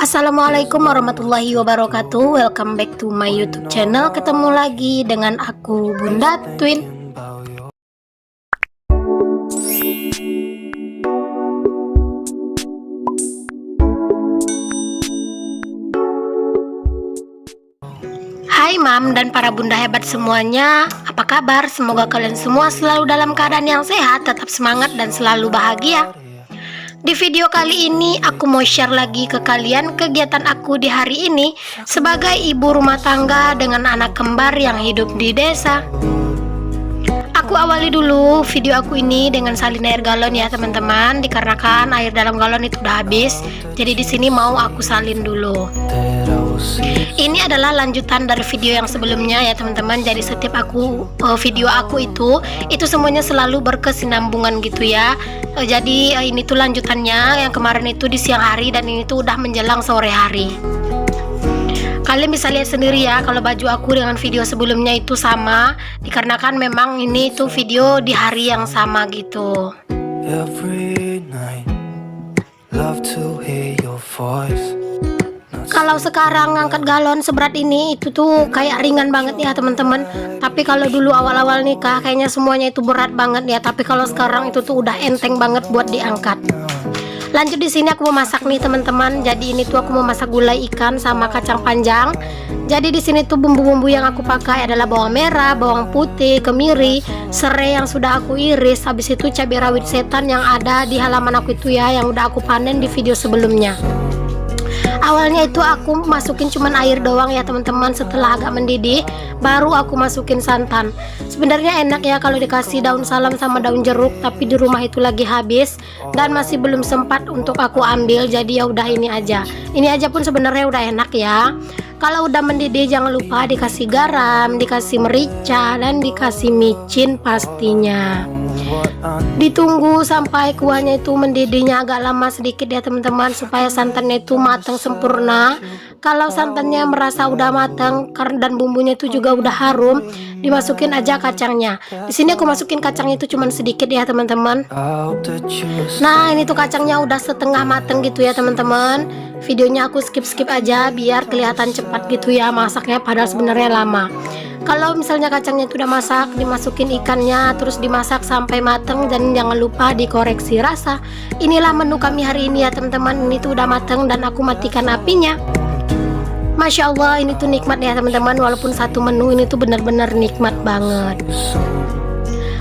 Assalamualaikum warahmatullahi wabarakatuh. Welcome back to my YouTube channel. Ketemu lagi dengan aku Bunda Twin. Hai Mam dan para bunda hebat semuanya. Apa kabar? Semoga kalian semua selalu dalam keadaan yang sehat, tetap semangat dan selalu bahagia. Di video kali ini aku mau share lagi ke kalian kegiatan aku di hari ini sebagai ibu rumah tangga dengan anak kembar yang hidup di desa. Aku awali dulu video aku ini dengan salin air galon ya teman-teman, dikarenakan air dalam galon itu udah habis. Jadi di sini mau aku salin dulu. Ini adalah lanjutan dari video yang sebelumnya ya teman-teman. Jadi setiap video aku itu semuanya selalu berkesinambungan gitu ya. Jadi ini tuh lanjutannya, yang kemarin itu di siang hari dan ini tuh udah menjelang sore hari. Kalian bisa lihat sendiri ya kalau baju aku dengan video sebelumnya itu sama, dikarenakan memang ini tuh video di hari yang sama gitu. Every night, love to hear your voice. Kalau sekarang ngangkat galon seberat ini itu tuh kayak ringan banget ya teman-teman. Tapi kalau dulu awal-awal nikah kayaknya semuanya itu berat banget ya. Tapi kalau sekarang itu tuh udah enteng banget buat diangkat. Lanjut di sini aku mau masak nih teman-teman. Jadi ini tuh aku mau masak gulai ikan sama kacang panjang. Jadi di sini tuh bumbu-bumbu yang aku pakai adalah bawang merah, bawang putih, kemiri, serai yang sudah aku iris. Habis itu cabai rawit setan yang ada di halaman aku itu ya, yang udah aku panen di video sebelumnya. Awalnya itu aku masukin cuman air doang ya teman-teman. Setelah agak mendidih baru aku masukin santan. Sebenarnya enak ya kalau dikasih daun salam sama daun jeruk, tapi di rumah itu lagi habis dan masih belum sempat untuk aku ambil. Jadi ya udah ini aja. Ini aja pun sebenarnya udah enak ya. Kalau udah mendidih jangan lupa dikasih garam, dikasih merica, dan dikasih micin pastinya. Ditunggu sampai kuahnya itu mendidihnya agak lama sedikit ya teman-teman, supaya santannya itu matang sempurna. Kalau santannya merasa udah matang dan bumbunya itu juga udah harum, dimasukin aja kacangnya. Di sini aku masukin kacangnya itu cuman sedikit ya teman-teman. Nah ini tuh kacangnya udah setengah mateng gitu ya teman-teman. Videonya aku skip aja biar kelihatan cepat gitu ya masaknya, padahal sebenarnya lama. Kalau misalnya kacangnya itu udah masak, dimasukin ikannya terus dimasak sampai mateng, dan jangan lupa dikoreksi rasa. Inilah menu kami hari ini ya teman-teman. Ini tuh udah mateng dan aku matikan apinya. Masya Allah ini tuh nikmat ya teman-teman. Walaupun satu menu ini tuh benar-benar nikmat banget.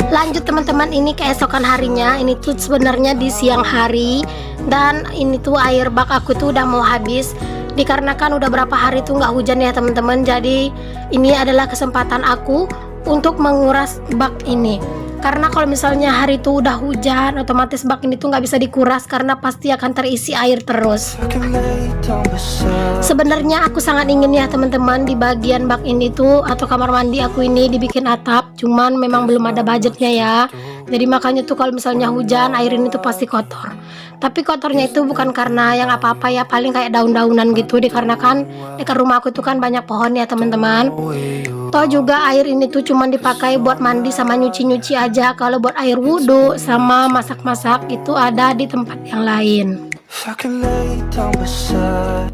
Lanjut teman-teman, ini keesokan harinya. Ini tuh sebenarnya di siang hari, dan ini tuh air bak aku tuh udah mau habis, dikarenakan udah berapa hari tuh nggak hujan ya teman-teman. Jadi ini adalah kesempatan aku untuk menguras bak ini, karena kalau misalnya hari itu udah hujan otomatis bak ini tuh nggak bisa dikuras karena pasti akan terisi air terus. Sebenarnya aku sangat ingin ya teman-teman di bagian bak ini tuh atau kamar mandi aku ini dibikin atap, cuman memang belum ada budgetnya ya. Jadi makanya tuh kalau misalnya hujan air ini tuh pasti kotor. Tapi kotornya itu bukan karena yang apa-apa ya, paling kayak daun-daunan gitu, dikarenakan dekat rumah aku itu kan banyak pohon ya teman-teman. Toh juga air ini tuh cuman dipakai buat mandi sama nyuci-nyuci aja. Kalau buat air wudhu sama masak-masak itu ada di tempat yang lain.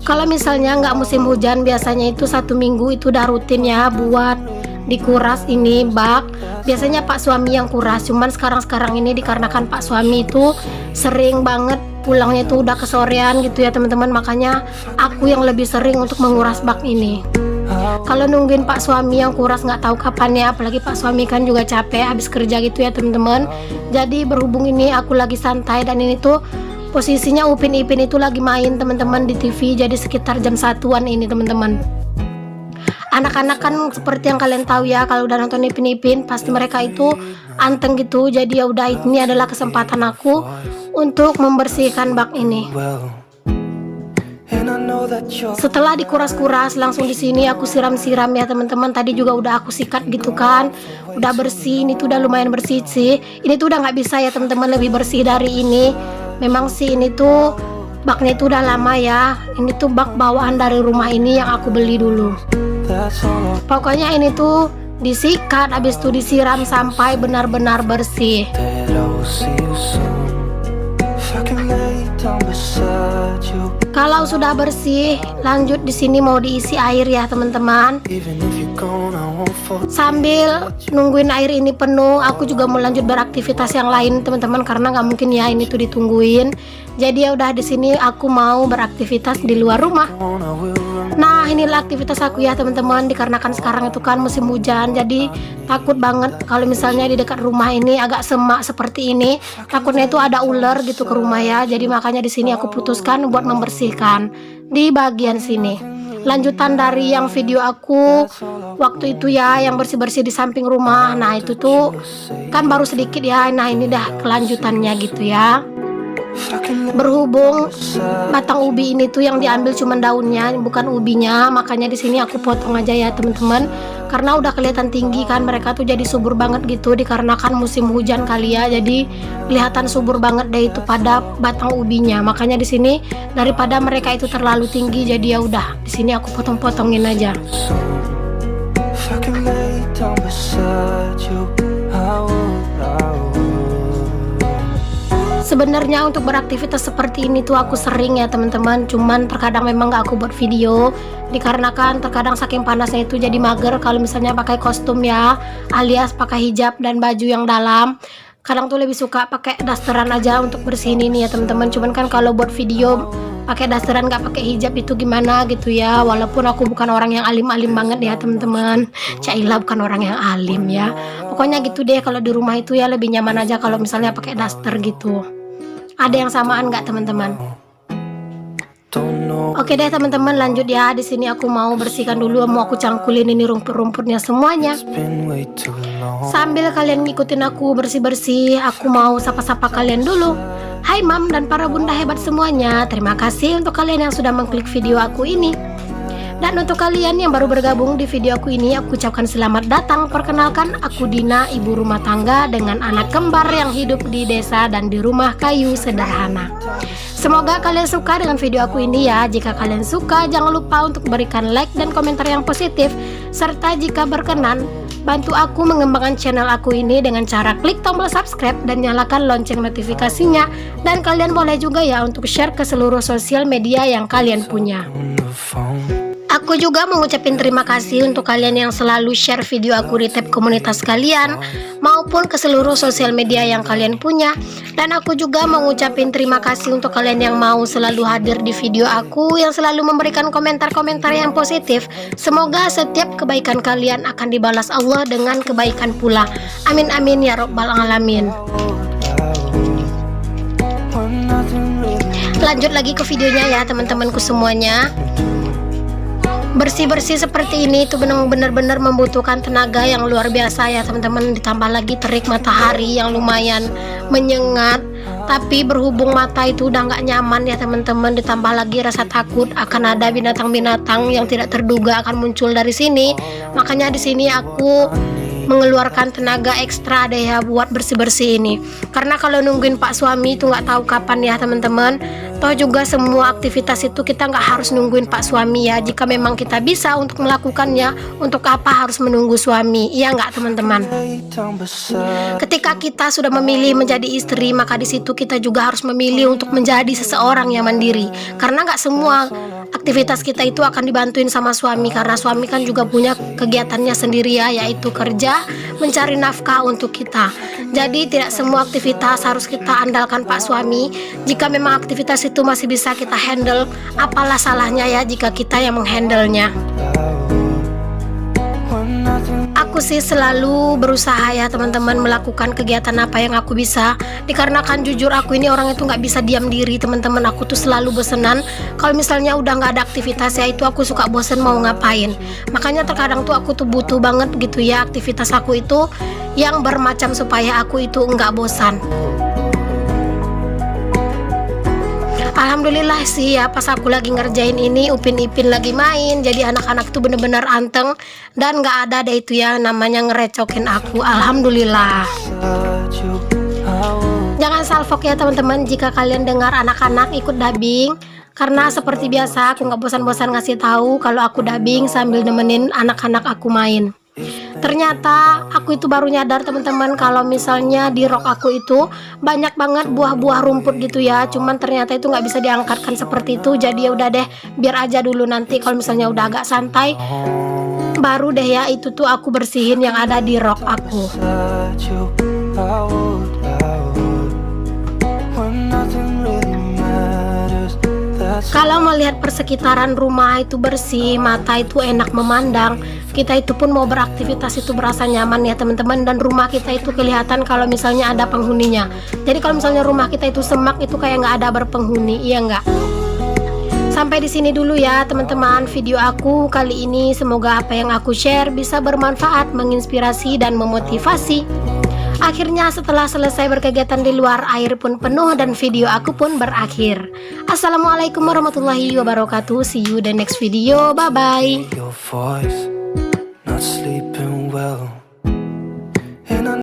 Kalau misalnya nggak musim hujan biasanya itu 1 minggu itu udah rutin ya buat dikuras ini bak. Biasanya Pak suami yang kuras, cuman sekarang ini dikarenakan Pak suami itu sering banget pulangnya itu udah kesorean gitu ya teman-teman, makanya aku yang lebih sering untuk menguras bak ini. Kalau nungguin Pak suami yang kuras nggak tahu kapan ya, apalagi Pak suami kan juga capek habis kerja gitu ya teman-teman. Jadi berhubung ini aku lagi santai dan ini tuh posisinya Upin Ipin itu lagi main teman-teman di TV, jadi sekitar jam 1-an ini teman-teman. Anak-anak kan seperti yang kalian tahu ya, kalau udah nonton Ipin Ipin pasti mereka itu anteng gitu. Jadi ya udah, ini adalah kesempatan aku untuk membersihkan bak ini. Setelah dikuras-kuras langsung di sini aku siram-siram ya teman-teman. Tadi juga udah aku sikat gitu kan, udah bersih. Ini tuh udah lumayan bersih sih. Ini tuh udah nggak bisa ya teman-teman lebih bersih dari ini. Memang sih ini tuh baknya itu udah lama ya. Ini tuh bak bawaan dari rumah ini yang aku beli dulu. Pokoknya ini tuh disikat, habis itu disiram sampai benar-benar bersih. Kalau sudah bersih, lanjut di sini mau diisi air ya teman-teman. Sambil nungguin air ini penuh, aku juga mau lanjut beraktivitas yang lain teman-teman, karena nggak mungkin ya ini tuh ditungguin. Jadi ya udah di sini aku mau beraktivitas di luar rumah. Nah, inilah aktivitas aku ya teman-teman, dikarenakan sekarang itu kan musim hujan, jadi takut banget kalau misalnya di dekat rumah ini agak semak seperti ini, takutnya itu ada ular gitu ke rumah ya. Jadi makanya di sini aku putuskan buat membersihkan di bagian sini. Lanjutan dari yang video aku waktu itu ya, yang bersih-bersih di samping rumah. Nah itu tuh kan baru sedikit ya. Nah ini dah kelanjutannya gitu ya. Berhubung batang ubi ini tuh yang diambil cuma daunnya, bukan ubinya, makanya di sini aku potong aja ya teman-teman. Karena udah kelihatan tinggi kan, mereka tuh jadi subur banget gitu dikarenakan musim hujan kali ya. Jadi kelihatan subur banget deh itu pada batang ubinya. Makanya di sini daripada mereka itu terlalu tinggi, jadi ya udah di sini aku potong-potongin aja. Sebenarnya untuk beraktivitas seperti ini tuh aku sering ya teman-teman, cuman terkadang memang gak aku buat video dikarenakan terkadang saking panasnya itu jadi mager kalau misalnya pakai kostum ya, alias pakai hijab dan baju yang dalam. Kadang tuh lebih suka pakai dasteran aja untuk bersihin ini ya teman-teman. Cuman kan kalau buat video pakai dasteran gak pakai hijab itu gimana gitu ya, walaupun aku bukan orang yang alim-alim banget ya teman-teman. Cailah bukan orang yang alim ya. Pokoknya gitu deh, kalau di rumah itu ya lebih nyaman aja kalau misalnya pakai daster gitu. Ada yang samaan nggak teman-teman? Oke deh teman-teman, lanjut ya. Di sini aku mau bersihkan dulu, mau aku cangkulin ini rumput-rumputnya semuanya. Sambil kalian ngikutin aku bersih-bersih, aku mau sapa-sapa kalian dulu. Hai mam dan para bunda hebat semuanya, terima kasih untuk kalian yang sudah mengklik video aku ini. Dan untuk kalian yang baru bergabung di video aku ini, aku ucapkan selamat datang. Perkenalkan, aku Dina, ibu rumah tangga dengan anak kembar yang hidup di desa dan di rumah kayu sederhana. Semoga kalian suka dengan video aku ini ya. Jika kalian suka, jangan lupa untuk berikan like dan komentar yang positif. Serta jika berkenan, bantu aku mengembangkan channel aku ini dengan cara klik tombol subscribe dan nyalakan lonceng notifikasinya. Dan kalian boleh juga ya untuk share ke seluruh sosial media yang kalian punya. Aku juga mengucapkan terima kasih untuk kalian yang selalu share video aku di tab komunitas kalian maupun ke seluruh sosial media yang kalian punya. Dan aku juga mengucapkan terima kasih untuk kalian yang mau selalu hadir di video aku, yang selalu memberikan komentar-komentar yang positif. Semoga setiap kebaikan kalian akan dibalas Allah dengan kebaikan pula. Amin amin ya robbal alamin. Lanjut lagi ke videonya ya teman-temanku semuanya. Bersih-bersih seperti ini itu benar-benar membutuhkan tenaga yang luar biasa ya teman-teman. Ditambah lagi terik matahari yang lumayan menyengat. Tapi berhubung mata itu udah nggak nyaman ya teman-teman, ditambah lagi rasa takut akan ada binatang-binatang yang tidak terduga akan muncul dari sini. Makanya di sini aku mengeluarkan tenaga ekstra deh ya buat bersih-bersih ini. Karena kalau nungguin Pak suami itu nggak tahu kapan ya teman-teman. Toh juga semua aktivitas itu kita nggak harus nungguin Pak suami ya. Jika memang kita bisa untuk melakukannya, untuk apa harus menunggu suami? Iya nggak teman-teman? Ketika kita sudah memilih menjadi istri, maka di situ kita juga harus memilih untuk menjadi seseorang yang mandiri. Karena nggak semua aktivitas kita itu akan dibantuin sama suami, karena suami kan juga punya kegiatannya sendiri ya, yaitu kerja, mencari nafkah untuk kita. Jadi tidak semua aktivitas harus kita andalkan Pak suami. Jika memang aktivitas itu masih bisa kita handle, apalah salahnya ya jika kita yang menghandlenya. Aku sih selalu berusaha ya teman-teman melakukan kegiatan apa yang aku bisa. Dikarenakan jujur aku ini orang itu nggak bisa diam diri teman-teman. Aku tuh selalu bosenan. Kalau misalnya udah nggak ada aktivitas ya itu aku suka bosen mau ngapain. Makanya terkadang tuh aku tuh butuh banget gitu ya aktivitas aku itu yang bermacam supaya aku itu nggak bosan. Alhamdulillah sih ya, pas aku lagi ngerjain ini Upin Ipin lagi main. Jadi anak-anak tuh bener-bener anteng dan gak ada deh itu ya namanya ngerecokin aku. Alhamdulillah. Jangan salfok ya teman-teman jika kalian dengar anak-anak ikut dubbing. Karena seperti biasa aku gak bosan-bosan ngasih tahu kalau aku dubbing sambil nemenin anak-anak aku main. Ternyata aku itu baru nyadar teman-teman kalau misalnya di rok aku itu banyak banget buah-buah rumput gitu ya. Cuman ternyata itu nggak bisa diangkatkan seperti itu. Jadi ya udah deh, biar aja dulu, nanti kalau misalnya udah agak santai baru deh ya itu tuh aku bersihin yang ada di rok aku. Kalau melihat persekitaran rumah itu bersih, mata itu enak memandang, kita itu pun mau beraktivitas itu berasa nyaman ya teman-teman. Dan rumah kita itu kelihatan kalau misalnya ada penghuninya. Jadi kalau misalnya rumah kita itu semak, itu kayak nggak ada berpenghuni, iya nggak? Sampai di sini dulu ya teman-teman video aku kali ini. Semoga apa yang aku share bisa bermanfaat, menginspirasi dan memotivasi. Akhirnya setelah selesai berkegiatan di luar, air pun penuh dan video aku pun berakhir. Assalamualaikum warahmatullahi wabarakatuh. See you the next video. Bye bye.